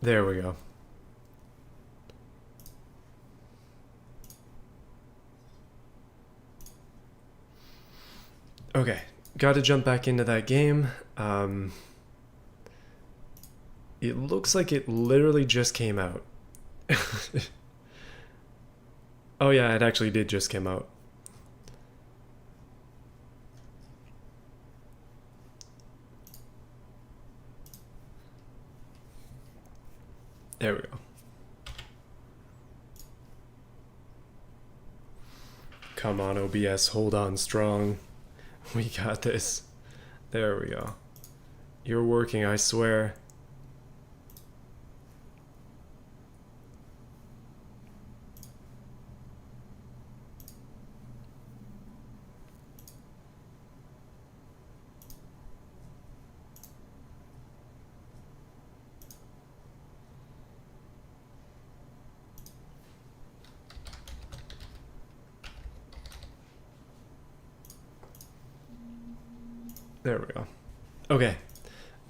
There we go. Okay, got to jump back into that game. It looks like it literally just came out. Oh yeah, it actually did just come out. There we go. Come on, OBS, hold on strong. We got this. There we go. You're working, I swear. There we go. Okay,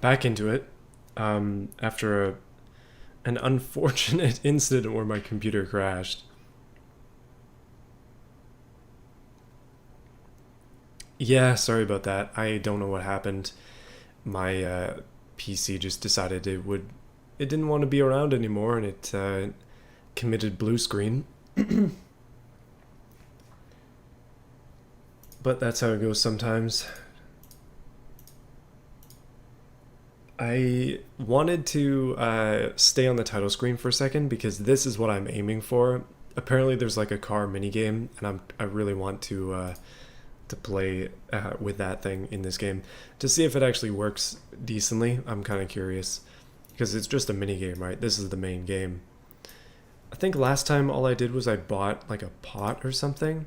back into it. After an unfortunate incident where my computer crashed. Yeah, sorry about that. I don't know what happened. My PC just decided it didn't want to be around anymore, and it committed blue screen. But that's how it goes sometimes. I wanted to stay on the title screen for a second because this is what I'm aiming for. Apparently, there's like a car minigame, and I really want to play with that thing in this game to see if it actually works decently. I'm kind of curious because it's just a minigame, right? This is the main game. I think last time all I did was I bought like a pot or something.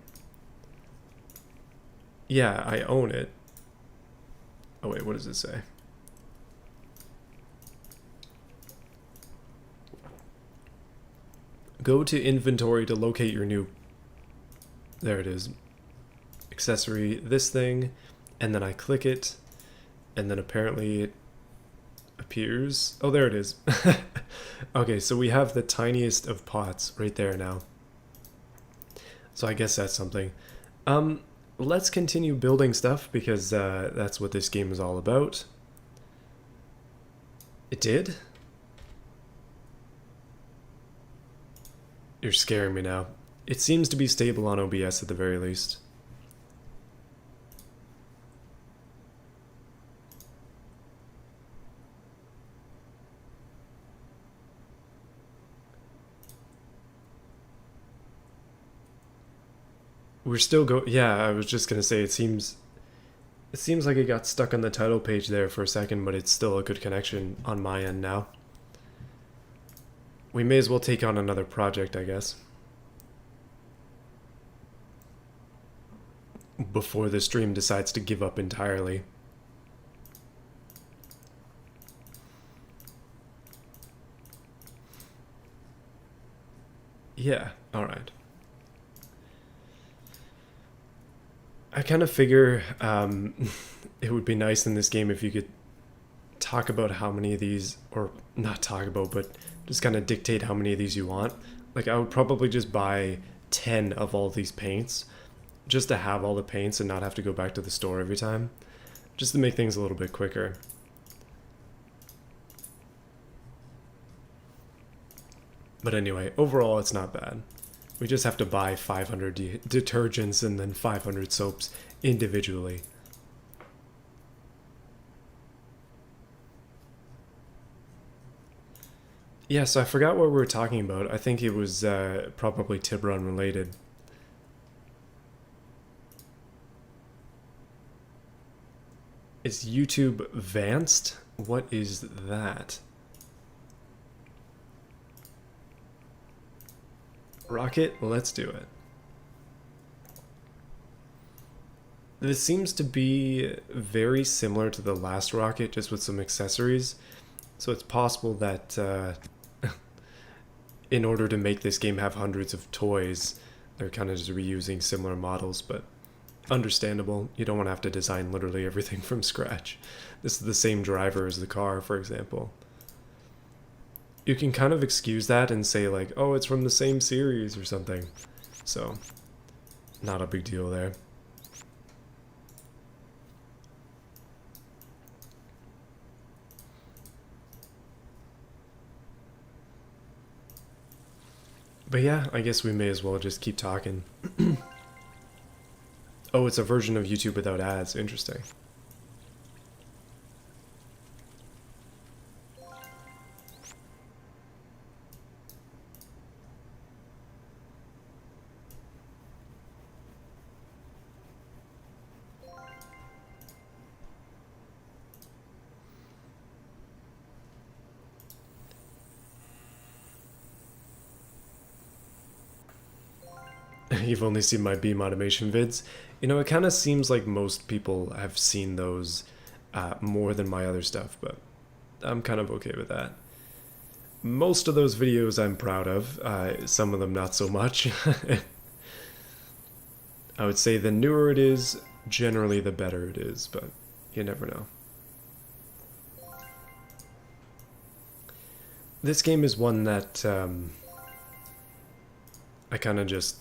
Yeah, I own it. Oh wait, what does it say? Go to inventory to locate your new... There it is. Accessory, this thing, and then I click it, and then apparently it appears. Oh, there it is. Okay, so we have the tiniest of pots right there now. So I guess that's something. Let's continue building stuff because that's what this game is all about. It did? You're scaring me now. It seems to be stable on OBS at the very least. We're still yeah, I was just gonna say it seems like it got stuck on the title page there for a second, but it's still a good connection on my end now. We may as well take on another project, I guess. Before the stream decides to give up entirely. Yeah, alright. I kind of figure it would be nice in this game if you could talk about how many of these, or not talk about, but just kind of dictate how many of these you want. Like, I would probably just buy 10 of all these paints just to have all the paints and not have to go back to the store every time, just to make things a little bit quicker. But anyway, overall it's not bad. We just have to buy 500 detergents and then 500 soaps individually. Yeah, so I forgot what we were talking about. I think it was probably Tiburon related. Is YouTube Vanced? What is that? Rocket? Let's do it. This seems to be very similar to the last rocket, just with some accessories. So it's possible that in order to make this game have hundreds of toys, they're kind of just reusing similar models, but understandable. You don't want to have to design literally everything from scratch. This is the same driver as the car, for example. you can kind of excuse that and say like, oh, it's from the same series or something. So, not a big deal there. But yeah, I guess we may as well just keep talking. Oh, it's a version of YouTube without ads. Interesting. You've only seen my beam automation vids. You know, it kind of seems like most people have seen those more than my other stuff, but I'm kind of okay with that. Most of those videos I'm proud of, some of them not so much. I would say the newer it is, generally the better it is, but you never know. This game is one that I kind of just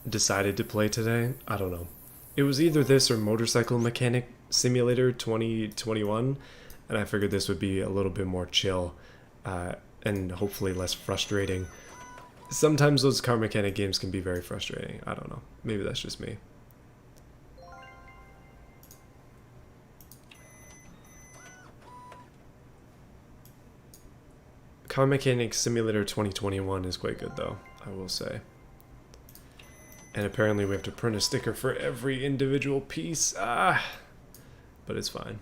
decided to play today. I don't know. It was either this or Motorcycle Mechanic Simulator 2021, and I figured this would be a little bit more chill and hopefully less frustrating. Sometimes those car mechanic games can be very frustrating. I don't know. Maybe that's just me. Car Mechanic Simulator 2021 is quite good though, I will say. And apparently we have to print a sticker for every individual piece. But it's fine.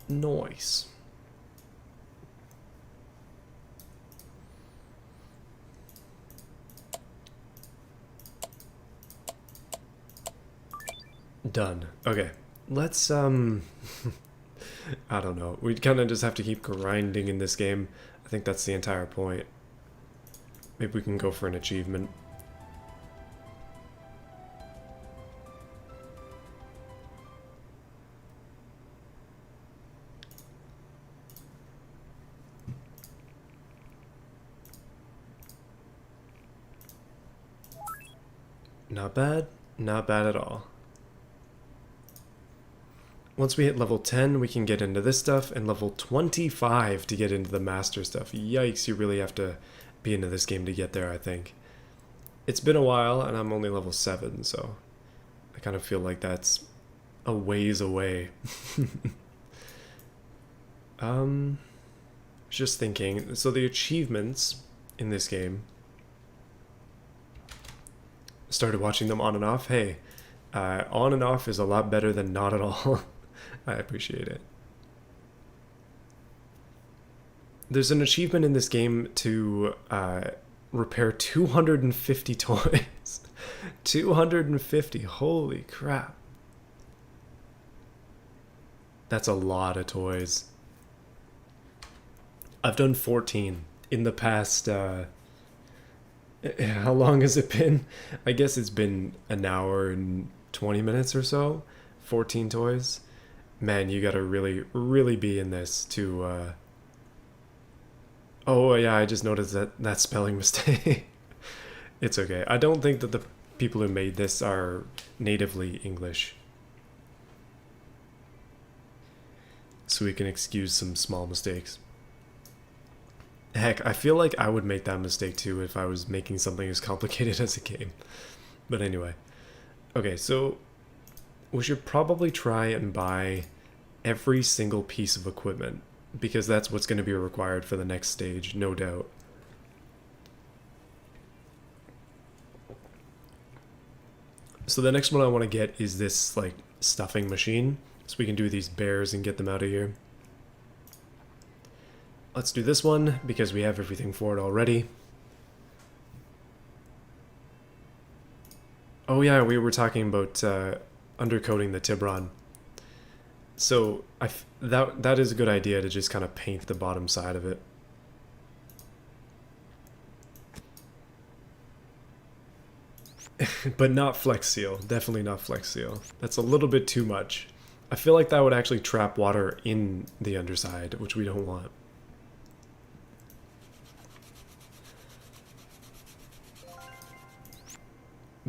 Nice. Done. Okay. Let's, I don't know. We kind of just have to keep grinding in this game. I think that's the entire point. Maybe we can go for an achievement. Not bad. Not bad at all. Once we hit level 10, we can get into this stuff, and level 25 to get into the master stuff. Yikes, you really have to be into this game to get there, I think. It's been a while, and I'm only level 7, so I kind of feel like that's a ways away. Just thinking, so the achievements in this game, started watching them on and off. Hey, on and off is a lot better than not at all. I appreciate it. There's an achievement in this game to repair 250 toys. 250, holy crap. That's a lot of toys. I've done 14 in the past, how long has it been? I guess it's been an hour and 20 minutes or so. 14 toys. Man, you gotta really, really be in this to, Oh, yeah, I just noticed that spelling mistake. It's okay. I don't think that the people who made this are natively English. So we can excuse some small mistakes. Heck, I feel like I would make that mistake too if I was making something as complicated as a game. But anyway. Okay, so we should probably try and buy every single piece of equipment, because that's what's going to be required for the next stage, no doubt. So the next one I want to get is this, like, stuffing machine, so we can do these bears and get them out of here. Let's do this one, because we have everything for it already. Oh yeah, we were talking about undercoating the Tibron. So that is a good idea to just kind of paint the bottom side of it. But not Flex Seal. Definitely not Flex Seal. That's a little bit too much. I feel like that would actually trap water in the underside, which we don't want.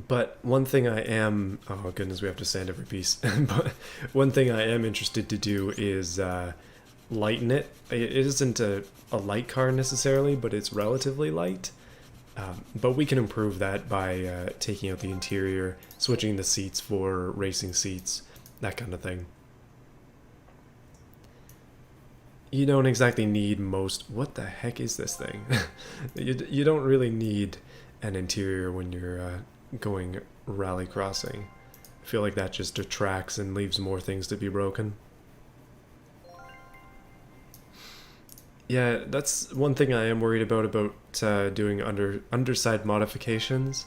But one thing I am, oh goodness, we have to sand every piece. But one thing I am interested to do is lighten it. It isn't a light car necessarily, but it's relatively light. But we can improve that by taking out the interior, switching the seats for racing seats, that kind of thing. You don't exactly need most... What the heck is this thing? You don't really need an interior when you're going rally crossing. I feel like that just detracts and leaves more things to be broken. Yeah, that's one thing I am worried about doing underside modifications.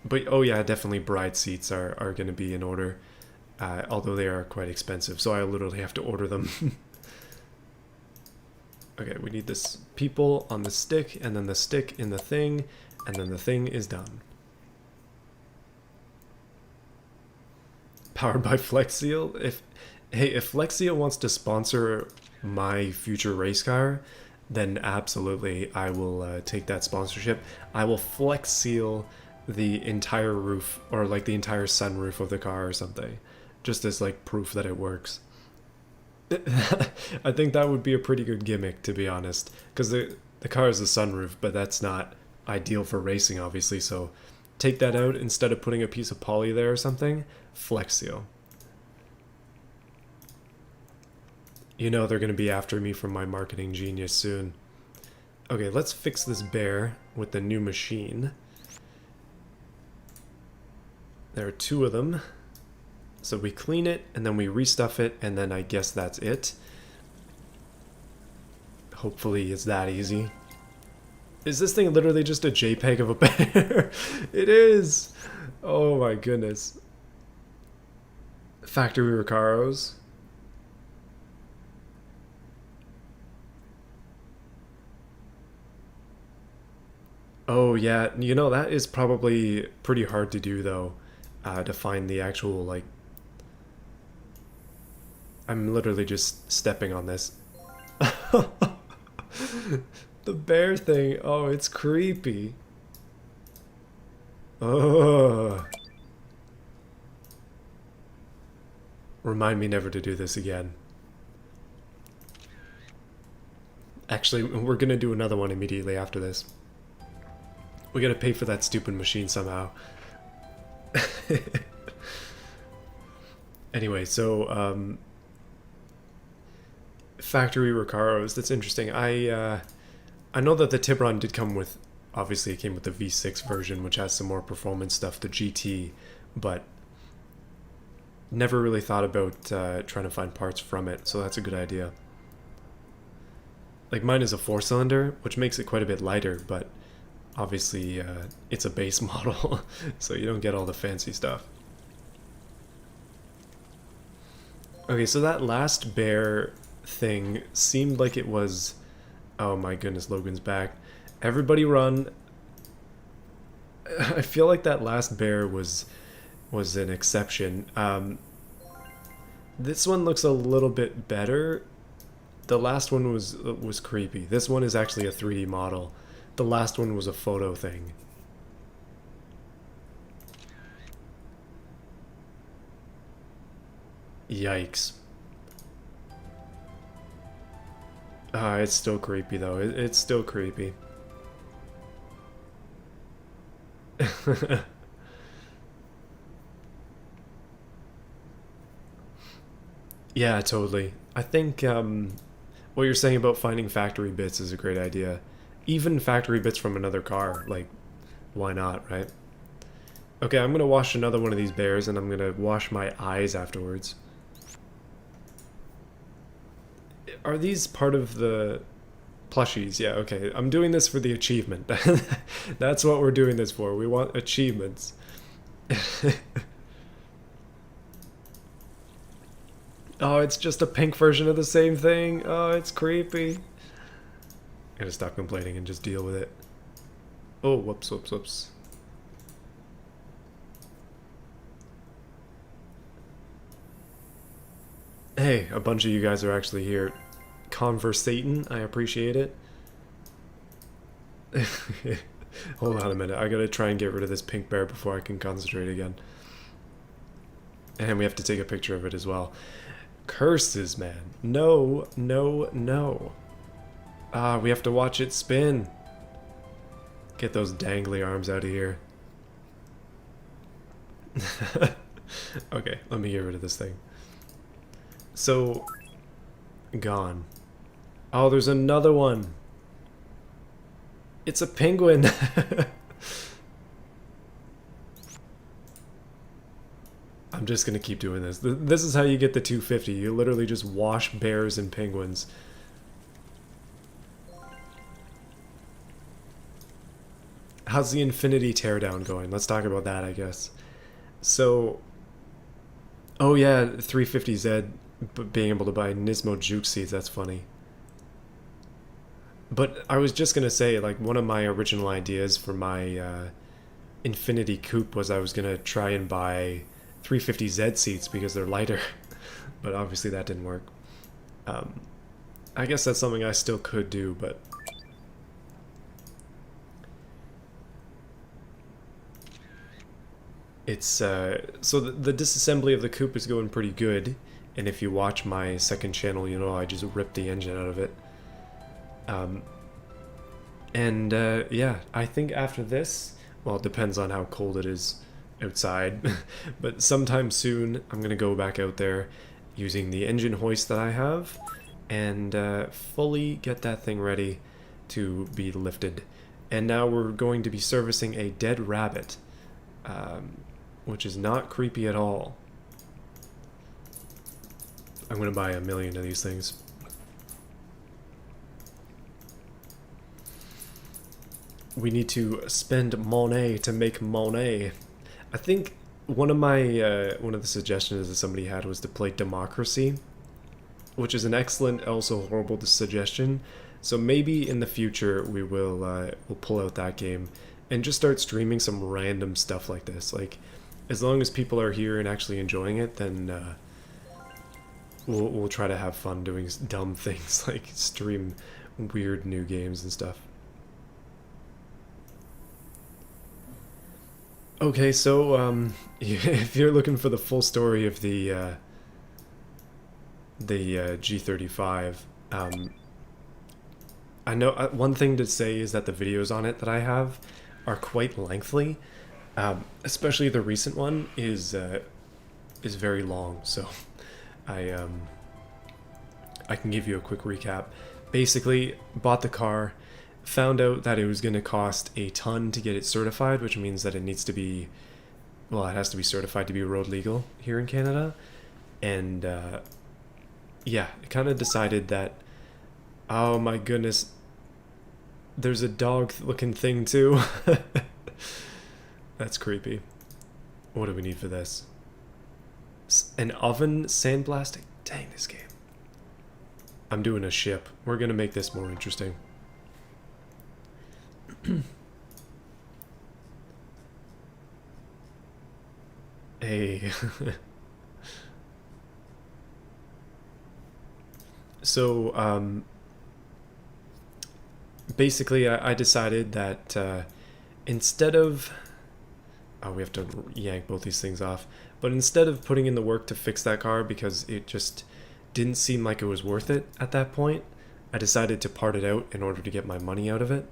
But oh yeah, definitely bride seats are going to be in order, although they are quite expensive, so I literally have to order them. Okay, we need this people on the stick, and then the stick in the thing, and then the thing is done. Powered by Flex Seal? If Flex Seal wants to sponsor my future race car, then absolutely I will take that sponsorship. I will Flex Seal the entire roof, or like the entire sunroof of the car or something, just as like proof that it works. I think that would be a pretty good gimmick, to be honest, because the car is a sunroof, but that's not ideal for racing, obviously, so take that out instead of putting a piece of poly there or something. Flex Seal. You know they're going to be after me for my marketing genius soon. Okay, let's fix this bear with the new machine. There are two of them. So we clean it, and then we restuff it, and then I guess that's it. Hopefully it's that easy. Is this thing literally just a JPEG of a bear? It is! Oh my goodness. Factory Recaros. Oh yeah, you know, that is probably pretty hard to do though, to find the actual, like... I'm literally just stepping on this. The bear thing, oh, it's creepy. Ugh. Remind me never to do this again. Actually, we're gonna do another one immediately after this. We gotta pay for that stupid machine somehow. Anyway, so, factory Recaros, that's interesting. I know that the Tiburon did come with, obviously it came with the V6 version, which has some more performance stuff, the GT, but never really thought about trying to find parts from it, so that's a good idea. Like, mine is a 4-cylinder, which makes it quite a bit lighter, but obviously it's a base model, so you don't get all the fancy stuff. Okay, so that last bear thing seemed like it was... Oh my goodness, Logan's back. Everybody run. I feel like that last bear was an exception. This one looks a little bit better. The last one was creepy. This one is actually a 3D model. The last one was a photo thing. Yikes. It's still creepy though. It's still creepy. Yeah, totally. I think what you're saying about finding factory bits is a great idea. Even factory bits from another car, like, why not, right? Okay, I'm gonna wash another one of these bears, and I'm gonna wash my eyes afterwards. Are these part of the plushies? Yeah, okay. I'm doing this for the achievement. That's what we're doing this for. We want achievements. Oh, it's just a pink version of the same thing. Oh, it's creepy. Gotta stop complaining and just deal with it. Oh, whoops, whoops, whoops. Hey, a bunch of you guys are actually here conversating. I appreciate it. Hold on a minute. I gotta try and get rid of this pink bear before I can concentrate again. And we have to take a picture of it as well. Curses, man. No, no, no. Ah, we have to watch it spin. Get those dangly arms out of here. Okay, let me get rid of this thing. So, gone. Oh, there's another one. It's a penguin. I'm just gonna keep doing this. This is how you get the 250. You literally just wash bears and penguins. How's the Infinity Teardown going? Let's talk about that, I guess. So, oh yeah, 350Z being able to buy Nismo Juke seeds, that's funny. But I was just gonna say, like, one of my original ideas for my Infinity Coupe was I was gonna try and buy 350Z seats because they're lighter. But obviously that didn't work. I guess that's something I still could do, but it's so the disassembly of the coupe is going pretty good, and if you watch my second channel, you know I just ripped the engine out of it. Yeah, I think after this, well, it depends on how cold it is outside, but sometime soon I'm gonna go back out there using the engine hoist that I have and fully get that thing ready to be lifted. And now we're going to be servicing a dead rabbit, which is not creepy at all. I'm gonna buy 1,000,000 of these things. We need to spend money to make money. I think one of the suggestions that somebody had was to play Democracy, which is an excellent, also horrible suggestion. So maybe in the future we will we'll pull out that game and just start streaming some random stuff like this. Like, as long as people are here and actually enjoying it, then we'll try to have fun doing dumb things like stream weird new games and stuff. Okay, so if you're looking for the full story of the G35, I know one thing to say is that the videos on it that I have are quite lengthy. Especially the recent one is very long, so I I can give you a quick recap. Basically, bought the car, found out that it was going to cost a ton to get it certified, which means that it needs to be, well, it has to be certified to be road legal here in Canada. And yeah, it kind of decided that, oh my goodness, there's a dog looking thing too. That's creepy. What do we need for this? An oven sandblasting? Dang, this game. I'm doing a ship. We're gonna make this more interesting. Hey. So, basically I decided that instead of... Oh, we have to yank both these things off. But instead of putting in the work to fix that car because it just didn't seem like it was worth it at that point, I decided to part it out in order to get my money out of it.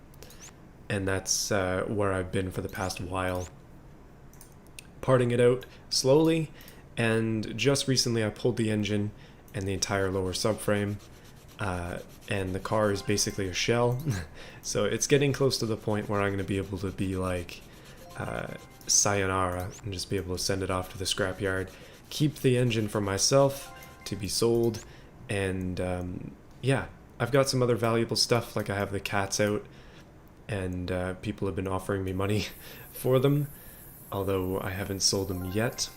And that's where I've been for the past while. Parting it out slowly, and just recently I pulled the engine and the entire lower subframe, and the car is basically a shell. So it's getting close to the point where I'm going to be able to be like sayonara and just be able to send it off to the scrapyard, keep the engine for myself to be sold, and yeah, I've got some other valuable stuff, like I have the cats out, and people have been offering me money for them, although I haven't sold them yet.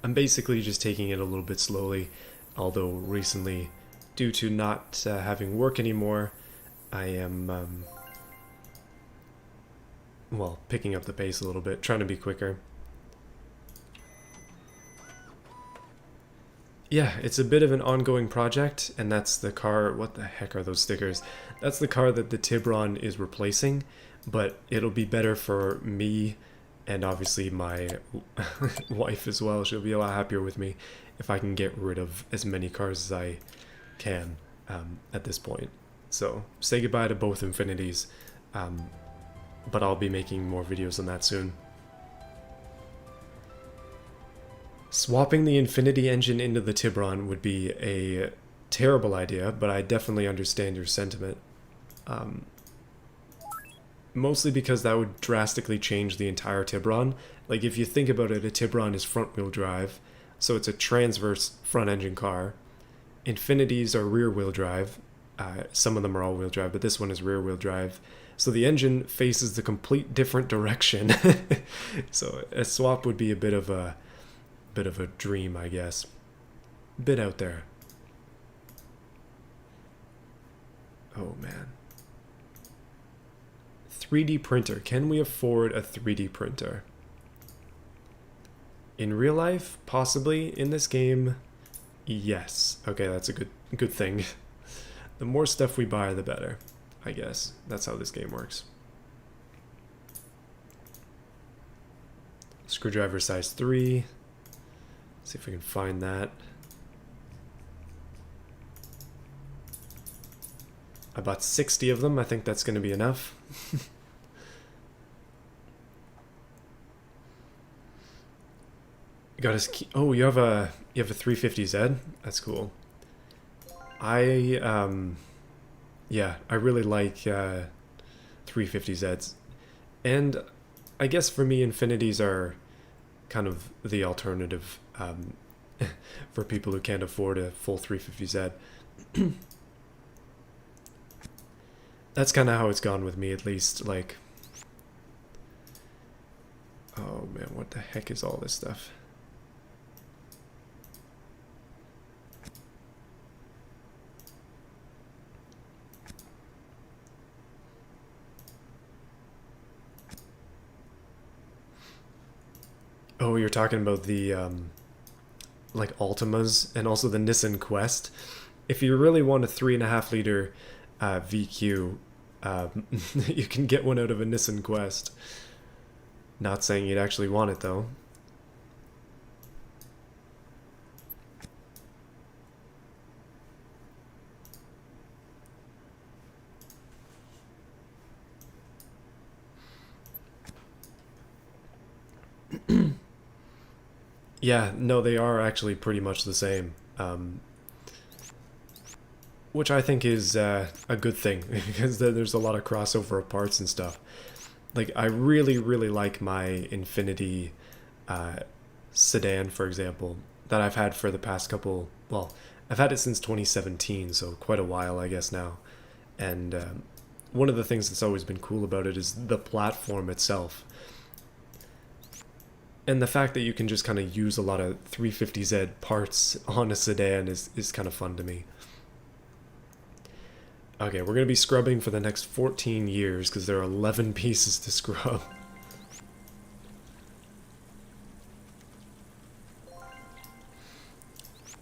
I'm basically just taking it a little bit slowly, although recently, due to not having work anymore, I am, well, picking up the pace a little bit, trying to be quicker. yeah, it's a bit of an ongoing project, and that's the car. What the heck are those stickers? That's the car that the Tibron is replacing, but it'll be better for me and obviously my wife as well. She'll be a lot happier with me if I can get rid of as many cars as I can at this point. So say goodbye to both Infinities, but I'll be making more videos on that soon. Swapping the Infinity engine into the Tibron would be a terrible idea, but I definitely understand your sentiment. Mostly because that would drastically change the entire Tibron. Like, if you think about it, a Tibron is front-wheel drive, so it's a transverse front-engine car. Infinities are rear-wheel drive. Some of them are all-wheel drive, but this one is rear-wheel drive. So the engine faces the complete different direction. So a swap would be a bit of a dream, I guess. Bit out there. Oh man. 3D printer. Can we afford a 3D printer? In real life, possibly. In this game, yes. Okay, that's a good thing. The more stuff we buy, the better, I guess. That's how this game works. Screwdriver size 3. See if we can find that. I bought 60 of them. I think that's going to be enough. You got his key. Oh, you have a 350Z. That's cool. Yeah, I really like 350Zs, and I guess for me, Infinities are kind of the alternative for people who can't afford a full 350Z. That's kind of how it's gone with me, at least. Like, oh man, what the heck is all this stuff? Oh, you're talking about the like Altimas and also the Nissan Quest. If you really want a 3.5 liter VQ, you can get one out of a Nissan Quest. Not saying you'd actually want it though. Yeah, no, they are actually pretty much the same. Which I think is a good thing, because there's a lot of crossover of parts and stuff. Like, I really, really like my Infinity sedan, for example, that I've had for the past couple, well, I've had it since 2017, so quite a while, I guess, now. And one of the things that's always been cool about it is the platform itself. And the fact that you can just kind of use a lot of 350Z parts on a sedan is kind of fun to me. Okay, we're going to be scrubbing for the next 14 years because there are 11 pieces to scrub.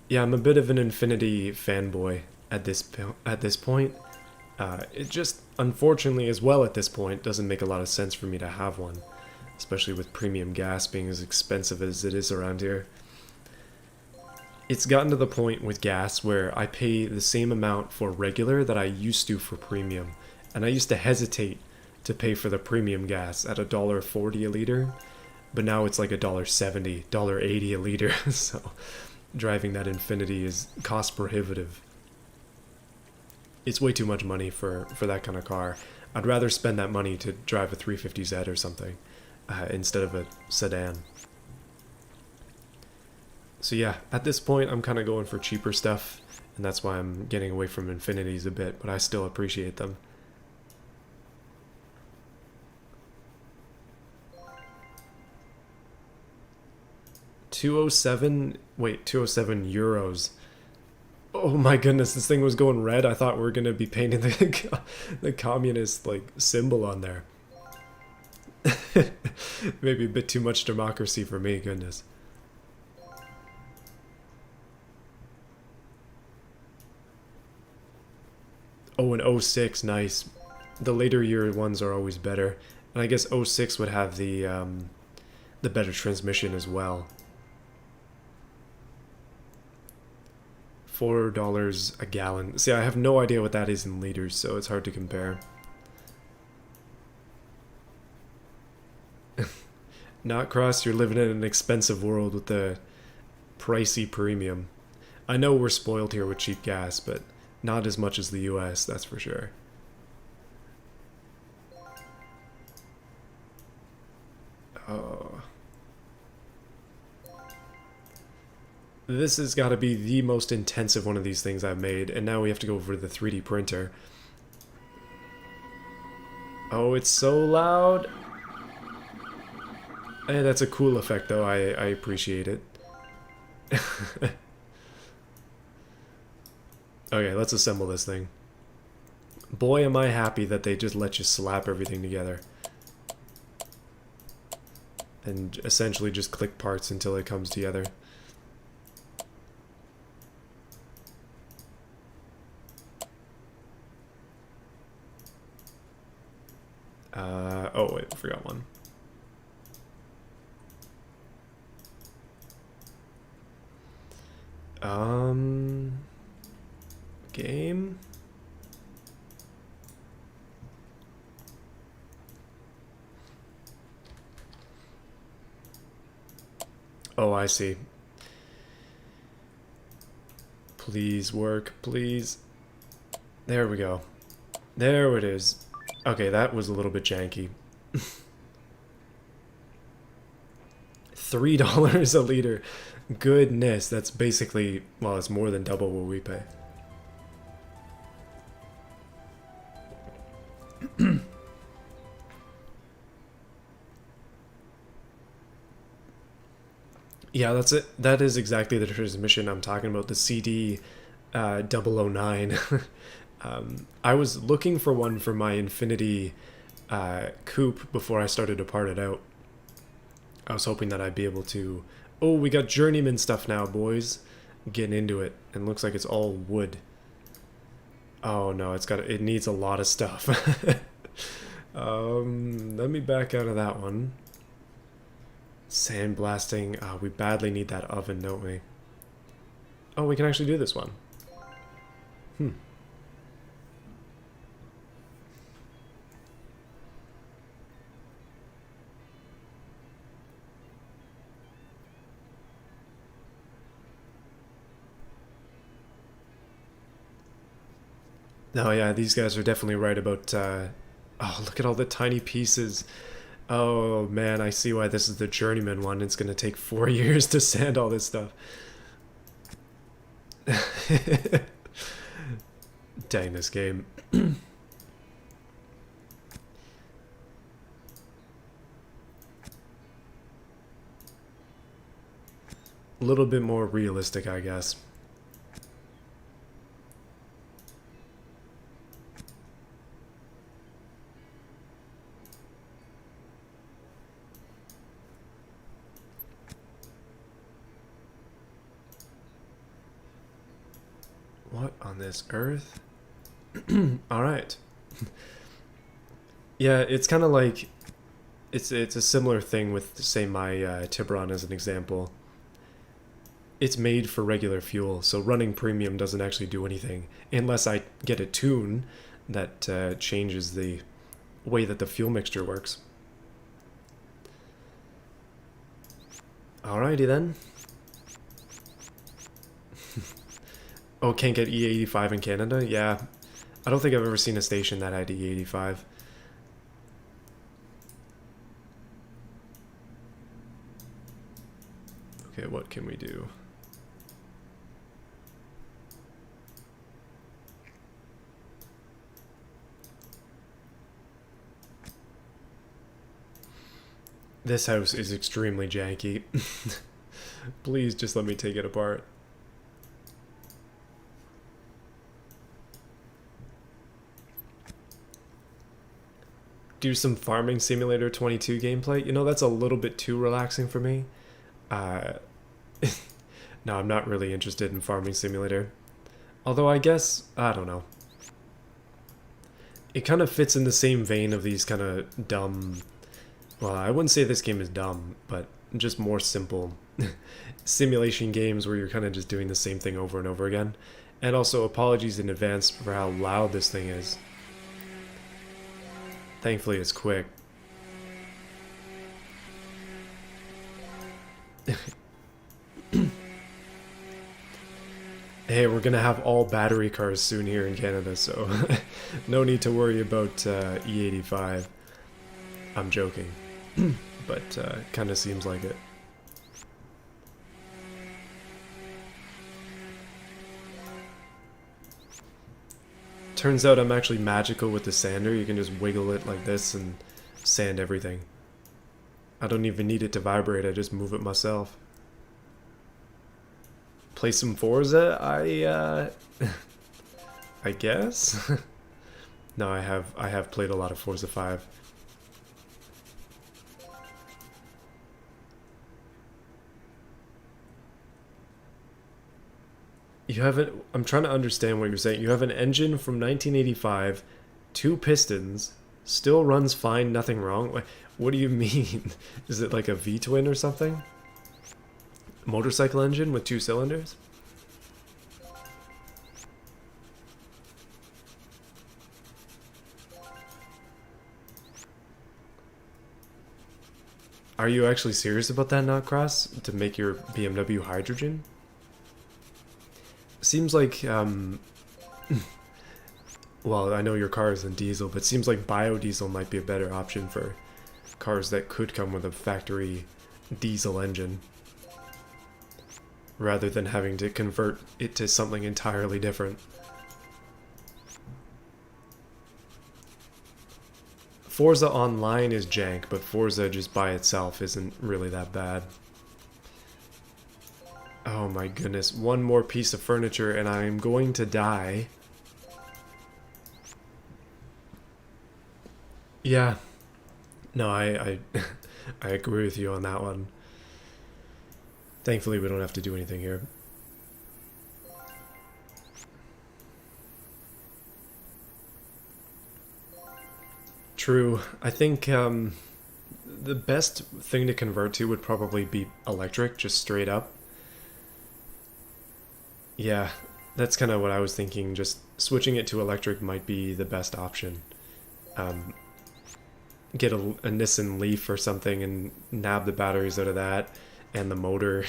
Yeah, I'm a bit of an Infinity fanboy at this point. It just, unfortunately as well at this point, doesn't make a lot of sense for me to have one. Especially with premium gas being as expensive as it is around here. It's gotten to the point with gas where I pay the same amount for regular that I used to for premium. And I used to hesitate to pay for the premium gas at $1.40 a liter. But now it's like $1.70, $1.80 a liter. So driving that Infinity is cost prohibitive. It's way too much money for that kind of car. I'd rather spend that money to drive a 350Z or something. Instead of a sedan. So yeah, at this point I'm kind of going for cheaper stuff, and that's why I'm getting away from Infinities a bit, but I still appreciate them. €207, wait, €207. Oh my goodness, this thing was going red. I thought we were going to be painting the communist like symbol on there. Maybe a bit too much democracy for me, goodness. Oh, an '06, nice. The later year ones are always better. And I guess '06 would have the better transmission as well. $4 a gallon. See, I have no idea what that is in liters, so it's hard to compare. Not Cross, you're living in an expensive world with the pricey premium. I know we're spoiled here with cheap gas, but not as much as the US, that's for sure. Oh. This has got to be the most intensive one of these things I've made, and now we have to go over to the 3D printer. Oh, it's so loud. Hey, that's a cool effect, though. I appreciate it. Okay, let's assemble this thing. Boy, am I happy that they just let you slap everything together. And essentially just click parts until it comes together. Oh wait, I forgot one. Game? Oh, I see. Please work, please. There we go. There it is. Okay, that was a little bit janky. $3 a liter. Goodness, that's basically, well, it's more than double what we pay. Yeah, that's it. That is exactly the transmission I'm talking about, the CD 009. I was looking for one for my Infinity coupe before I started to part it out. I was hoping that I'd be able to... Oh, we got journeyman stuff now, boys. Getting into it. And looks like it's all wood. Oh no, it needs a lot of stuff. Let me back out of that one. Sandblasting. We badly need that oven, don't we? Oh, we can actually do this one. Oh yeah, these guys are definitely right about... oh, look at all the tiny pieces. Oh man, I see why this is the journeyman one. It's going to take 4 years to sand all this stuff. Dang, this game. A little bit more realistic, I guess. What on this earth? Alright. Yeah, it's kind of like... It's a similar thing with, say, my Tiburon as an example. It's made for regular fuel, so running premium doesn't actually do anything. Unless I get a tune that changes the way that the fuel mixture works. Alrighty then. Oh, can't get E85 in Canada? Yeah. I don't think I've ever seen a station that had E85. Okay, what can we do? This house is extremely janky. Please just let me take it apart. Do some Farming Simulator 22 gameplay. You know, that's a little bit too relaxing for me. No, I'm not really interested in Farming Simulator. Although I guess, I don't know. it kind of fits in the same vein of these kind of dumb, well, I wouldn't say this game is dumb, but just more simple simulation games where you're kind of just doing the same thing over and over again. And also, apologies in advance for how loud this thing is. Thankfully, it's quick. Hey, we're gonna have all battery cars soon here in Canada, so no need to worry about E85. I'm joking, but kind of seems like it. Turns out I'm actually magical with the sander. You can just wiggle it like this and sand everything. I don't even need it to vibrate, I just move it myself. Play some Forza? I guess? No, I have played a lot of Forza 5. You haven't... I'm trying to understand what you're saying. You have an engine from 1985, 2 pistons, still runs fine, nothing wrong? What do you mean? Is it like a V-twin or something? Motorcycle engine with 2 cylinders? Are you actually serious about that, Notcross? To make your BMW hydrogen? Seems like, well, I know your car is in diesel, but it seems like biodiesel might be a better option for cars that could come with a factory diesel engine, rather than having to convert it to something entirely different. Forza Online is jank, but Forza just by itself isn't really that bad. Oh my goodness, one more piece of furniture and I'm going to die. Yeah. No, I I agree with you on that one. Thankfully we don't have to do anything here. True. I think the best thing to convert to would probably be electric, just straight up. Yeah, that's kind of what I was thinking. Just switching it to electric might be the best option. Um, get a Nissan Leaf or something and nab the batteries out of that and the motor.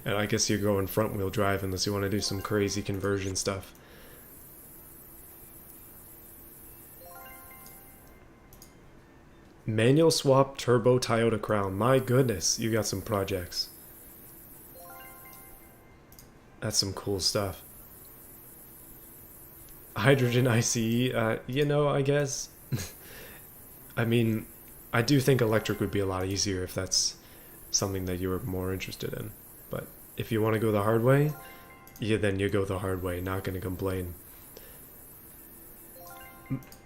And I guess you're going front wheel drive unless you want to do some crazy conversion stuff. Manual swap turbo Toyota Crown. My goodness, you got some projects. That's some cool stuff. Hydrogen ICE, you know, I guess. I mean, I do think electric would be a lot easier if that's something that you were more interested in. But if you want to go the hard way, yeah, then you go the hard way. Not going to complain.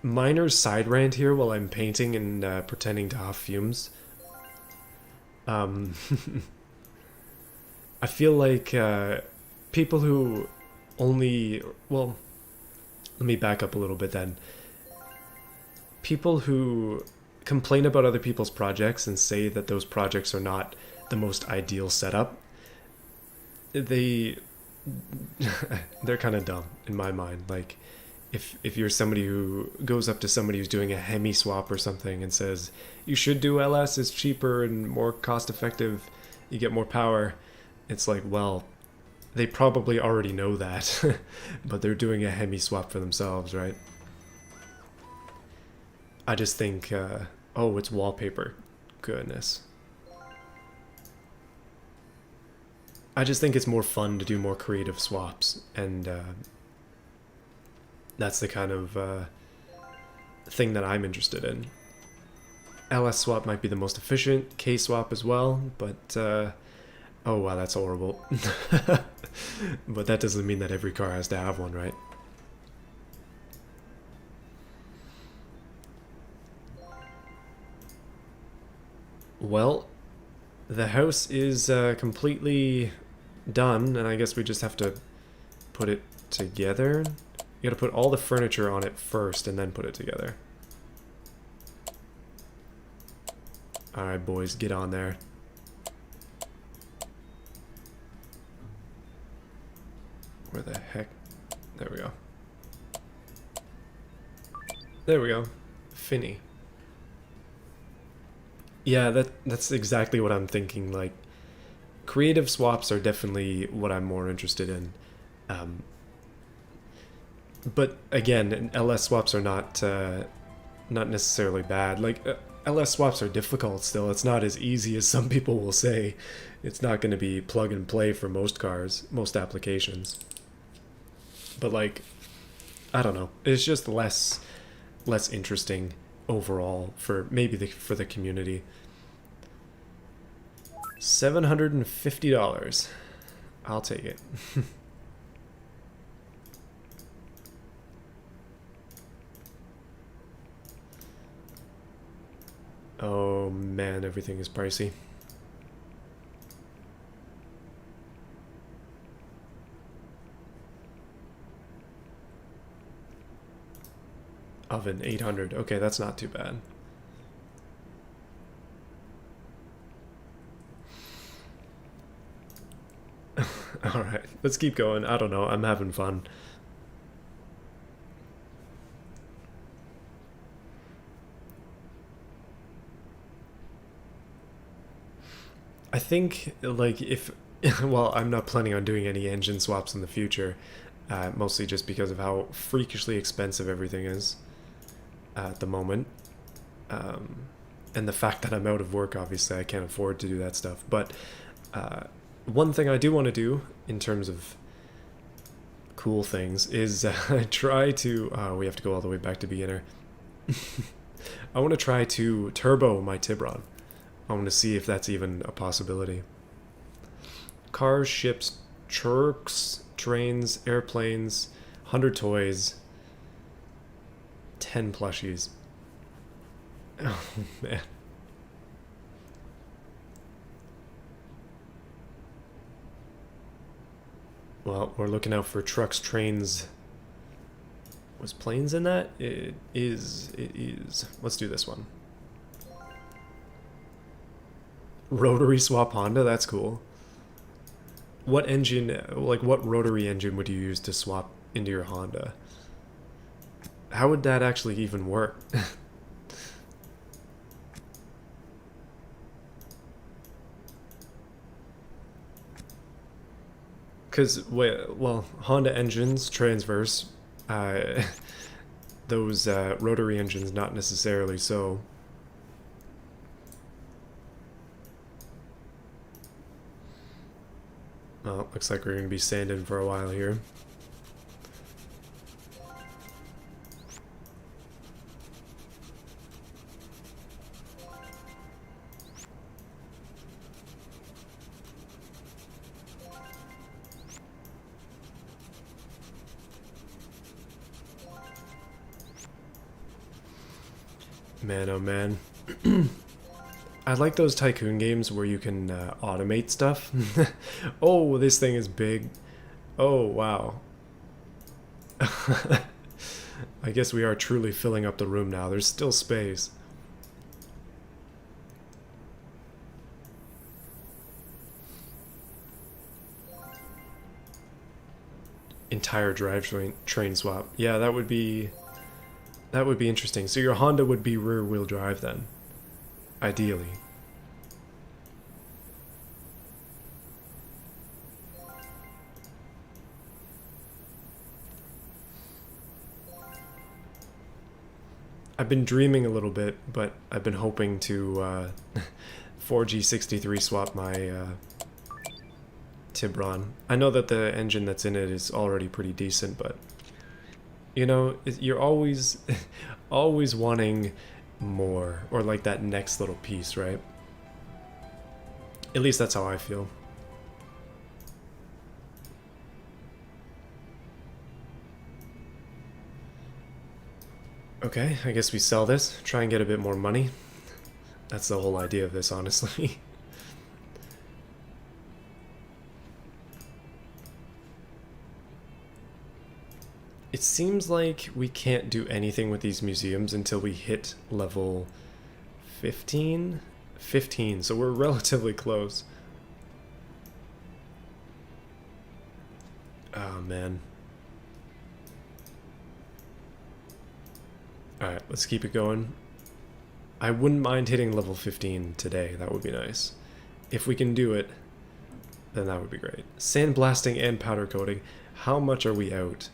Minor side rant here while I'm painting and pretending to huff fumes. I feel like people who only... Well, let me back up a little bit then. People who complain about other people's projects and say that those projects are not the most ideal setup, they're kind of dumb in my mind. Like, if you're somebody who goes up to somebody who's doing a Hemi swap or something and says, you should do LS, it's cheaper and more cost effective, you get more power, it's like, well, they probably already know that, but they're doing a Hemi swap for themselves, right? I just think, oh, it's wallpaper. Goodness. I just think it's more fun to do more creative swaps, and that's the kind of thing that I'm interested in. LS swap might be the most efficient, K swap as well, but oh wow, that's horrible. But that doesn't mean that every car has to have one, right? Well, the house is completely done, and I guess we just have to put it together. You gotta put all the furniture on it first and then put it together. Alright, boys, get on there. Where the heck? There we go. There we go. Finny. Yeah, that's exactly what I'm thinking. Like, creative swaps are definitely what I'm more interested in. But again, LS swaps are not necessarily bad. Like, LS swaps are difficult still. It's not as easy as some people will say. It's not going to be plug and play for most cars, most applications. But like, I don't know. It's just less interesting overall for maybe for the community. $750. I'll take it. Oh man, everything is pricey. Oven 800. Okay, that's not too bad. Alright, let's keep going. I don't know, I'm having fun. I think, like, if... well, I'm not planning on doing any engine swaps in the future. Mostly just because of how freakishly expensive everything is at the moment. And the fact that I'm out of work, obviously, I can't afford to do that stuff. But one thing I do want to do, in terms of cool things, is try to... we have to go all the way back to beginner. I want to try to turbo my Tibron. I want to see if that's even a possibility. Cars, ships, trucks, trains, airplanes, 100 toys, 10 plushies. Oh, man. Well, we're looking out for trucks, trains. Was planes in that? It is. It is. Let's do this one. Rotary swap Honda? That's cool. What engine, like what rotary engine would you use to swap into your Honda? How would that actually even work? Because, well, Honda engines, transverse, those rotary engines, not necessarily so. Well, looks like we're going to be sanding for a while here. Man, oh man. I like those tycoon games where you can automate stuff. Oh, this thing is big. Oh, wow. I guess we are truly filling up the room now. There's still space. Entire drivetrain swap. Yeah, that would be interesting. So your Honda would be rear-wheel drive then. Ideally. I've been dreaming a little bit, but I've been hoping to 4G63 swap my Tibron. I know that the engine that's in it is already pretty decent, but you know, you're always always wanting more, or like that next little piece, right? At least that's how I feel. Okay, I guess we sell this, try and get a bit more money. That's the whole idea of this, honestly. It seems like we can't do anything with these museums until we hit level 15? 15, so we're relatively close. Oh, man. Alright, let's keep it going. I wouldn't mind hitting level 15 today. That would be nice. If we can do it, then that would be great. Sandblasting and powder coating. How much are we out?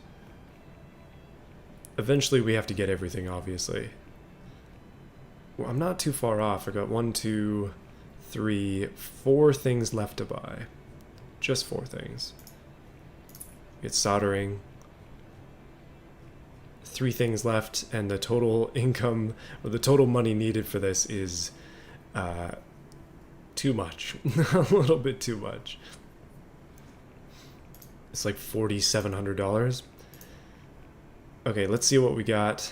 Eventually we have to get everything, obviously. Well, I'm not too far off. I got 1, 2, 3, 4 things left to buy. Just 4 things. It's soldering. 3 things left, and the total income, or the total money needed for this is too much. A little bit too much. It's like $4,700. Okay, let's see what we got.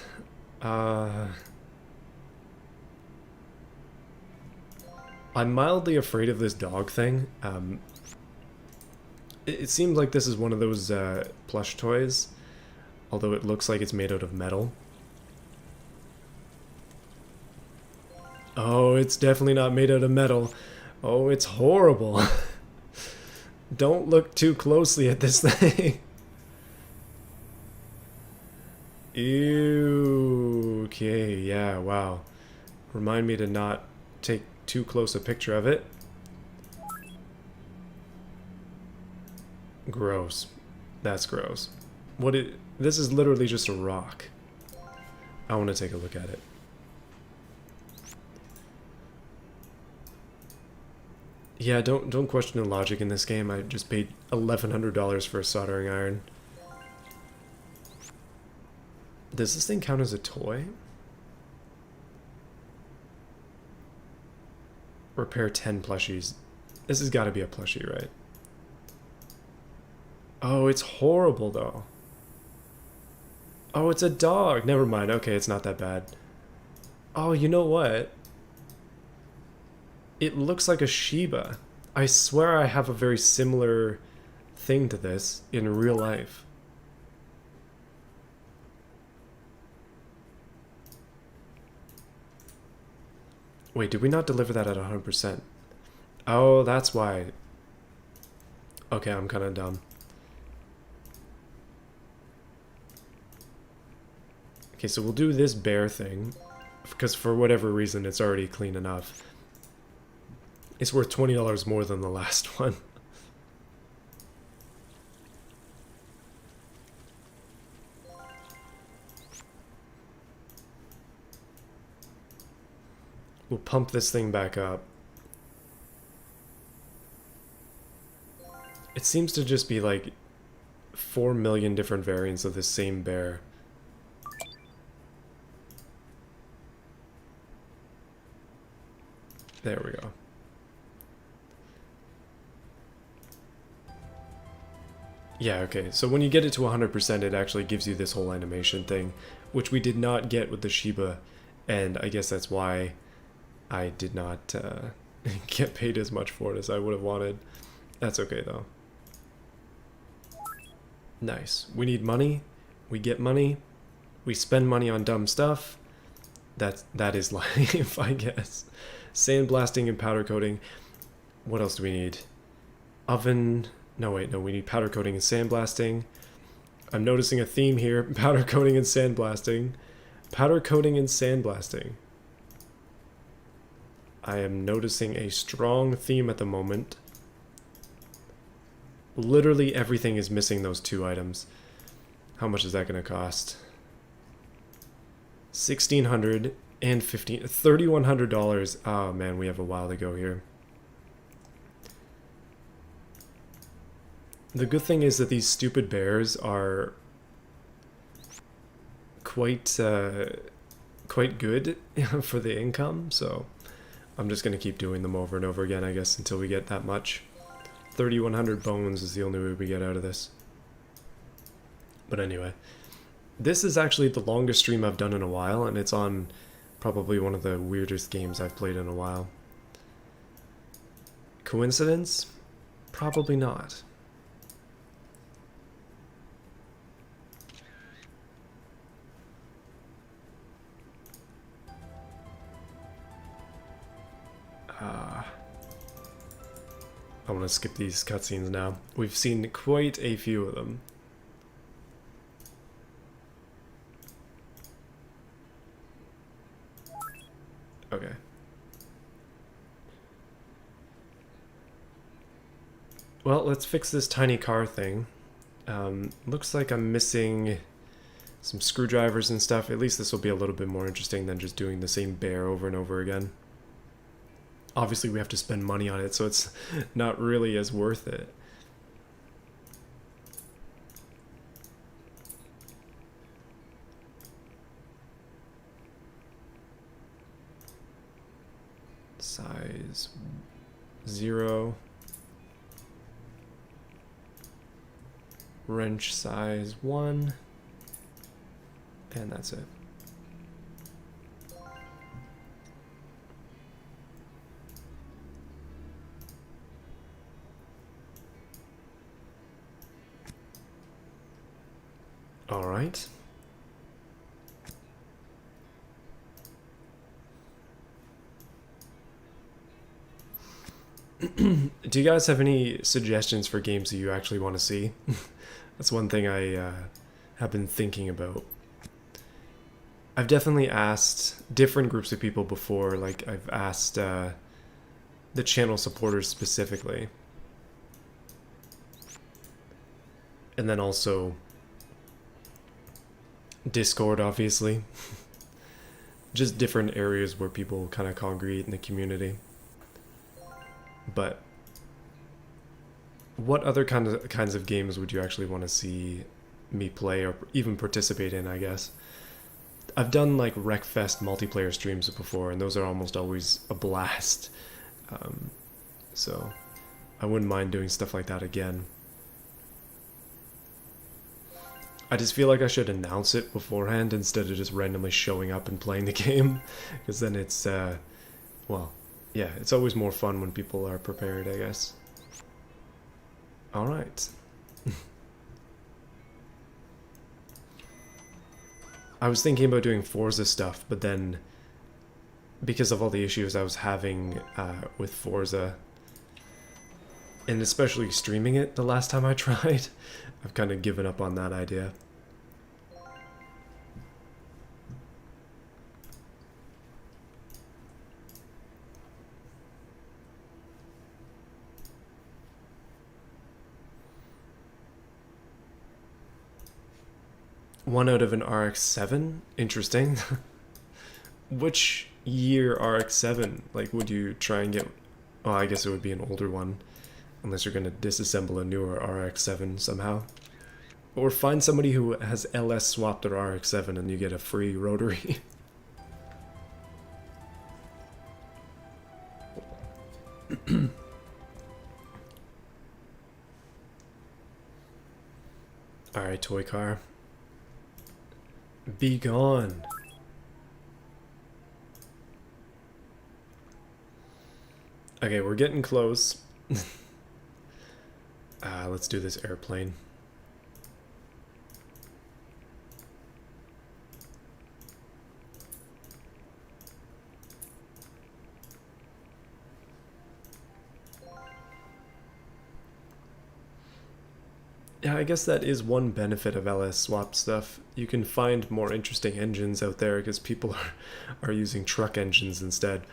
I'm mildly afraid of this dog thing. It seems like this is one of those plush toys, although it looks like it's made out of metal. Oh, it's definitely not made out of metal. Oh, it's horrible. Don't look too closely at this thing. Ew. Okay, yeah, wow. Remind me to not take too close a picture of it. Gross. That's gross. This is literally just a rock. I want to take a look at it. Yeah, don't question the logic in this game. I just paid $1,100 for a soldering iron. Does this thing count as a toy? Repair 10 plushies. This has got to be a plushie, right? Oh, it's horrible, though. Oh, it's a dog. Never mind. Okay, it's not that bad. Oh, you know what? It looks like a Shiba. I swear I have a very similar thing to this in real life. Wait, did we not deliver that at 100%? Oh, that's why. Okay, I'm kind of dumb. Okay, so we'll do this bear thing, because for whatever reason it's already clean enough. It's worth $20 more than the last one. We'll pump this thing back up. It seems to just be like 4 million different variants of the same bear. There we go. Yeah, okay, so when you get it to 100%, it actually gives you this whole animation thing, which we did not get with the Shiba, and I guess that's why I did not get paid as much for it as I would have wanted. That's okay, though. Nice. We need money. We get money. We spend money on dumb stuff. That is life, I guess. Sandblasting and powder coating. What else do we need? Oven. No, wait, no, we need powder coating and sandblasting. I'm noticing a theme here. Powder coating and sandblasting. Powder coating and sandblasting. I am noticing a strong theme at the moment. Literally everything is missing those 2 items. How much is that going to cost? $1,600 and $3,100. Oh man, we have a while to go here. The good thing is that these stupid bears are quite good for the income, so I'm just going to keep doing them over and over again, I guess, until we get that much. 3,100 bones is the only way we get out of this. But anyway, this is actually the longest stream I've done in a while, and it's on probably one of the weirdest games I've played in a while. Coincidence? Probably not. I want to skip these cutscenes now. We've seen quite a few of them. Okay. Well, let's fix this tiny car thing. Looks like I'm missing some screwdrivers and stuff. At least this will be a little bit more interesting than just doing the same bear over and over again. Obviously, we have to spend money on it, so it's not really as worth it. Size 0. Wrench size 1. And that's it. All right. Do you guys have any suggestions for games that you actually want to see? That's one thing I have been thinking about. I've definitely asked different groups of people before, like I've asked the channel supporters specifically. And then also Discord, obviously. Just different areas where people kind of congregate in the community. But what other kinds of games would you actually want to see me play or even participate in, I guess? I've done like Wreckfest multiplayer streams before, and those are almost always a blast. So I wouldn't mind doing stuff like that again. I just feel like I should announce it beforehand instead of just randomly showing up and playing the game, because then it's, well, yeah, it's always more fun when people are prepared, I guess. Alright. I was thinking about doing Forza stuff, but then because of all the issues I was having with Forza, and especially streaming it the last time I tried, I've kind of given up on that idea. One out of an RX-7? Interesting. Which year RX-7? Like, would you try and get... Oh, I guess it would be an older one. Unless you're going to disassemble a newer RX-7 somehow. Or find somebody who has LS swapped their RX-7 and you get a free rotary. Alright, toy car. Be gone. Okay, we're getting close. Let's do this airplane. Yeah, I guess that is one benefit of LS swap stuff. You can find more interesting engines out there because people are using truck engines instead.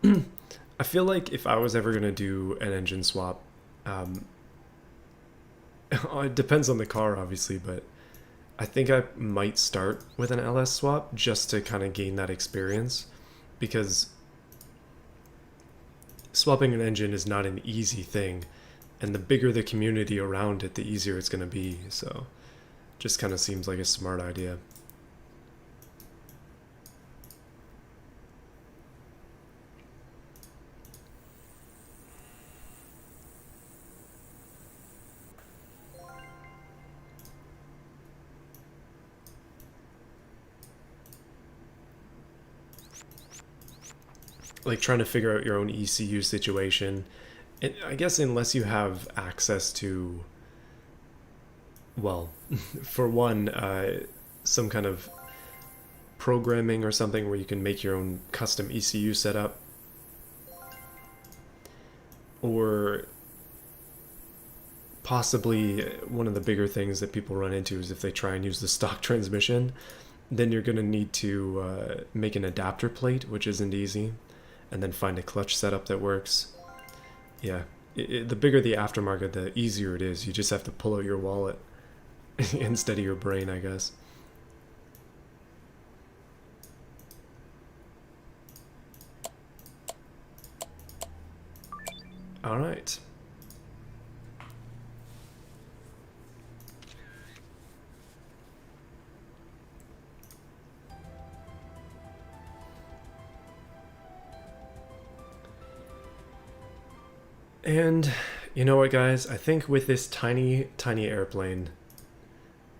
I feel like if I was ever going to do an engine swap, it depends on the car obviously, but I think I might start with an LS swap just to kind of gain that experience, because swapping an engine is not an easy thing. And the bigger the community around it, the easier it's going to be. So, just kind of seems like a smart idea. Like trying to figure out your own ECU situation. And I guess unless you have access to, well, for one, some kind of programming or something where you can make your own custom ECU setup, or possibly one of the bigger things that people run into is if they try and use the stock transmission, then you're going to need to make an adapter plate, which isn't easy, and then find a clutch setup that works. Yeah, the bigger the aftermarket, the easier it is. You just have to pull out your wallet instead of your brain, I guess. All right. And you know what, guys? I think with this tiny, tiny airplane,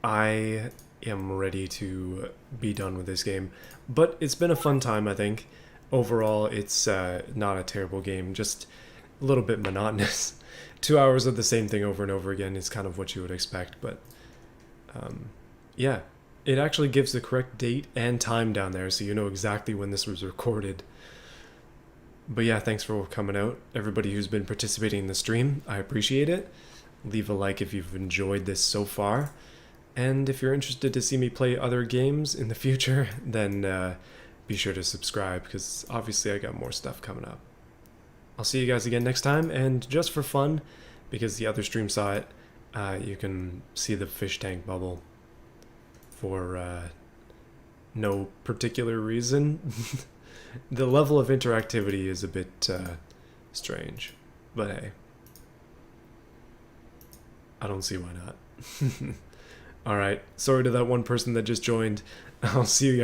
I am ready to be done with this game. But it's been a fun time, I think. Overall, it's not a terrible game, just a little bit monotonous. 2 hours of the same thing over and over again is kind of what you would expect, but yeah. It actually gives the correct date and time down there, so you know exactly when this was recorded. But yeah, thanks for coming out. Everybody who's been participating in the stream, I appreciate it. Leave a like if you've enjoyed this so far. And if you're interested to see me play other games in the future, then be sure to subscribe, because obviously I got more stuff coming up. I'll see you guys again next time, and just for fun, because the other stream saw it, you can see the fish tank bubble for no particular reason. The level of interactivity is a bit strange, but hey, I don't see why not. Alright, sorry to that one person that just joined. I'll see you guys.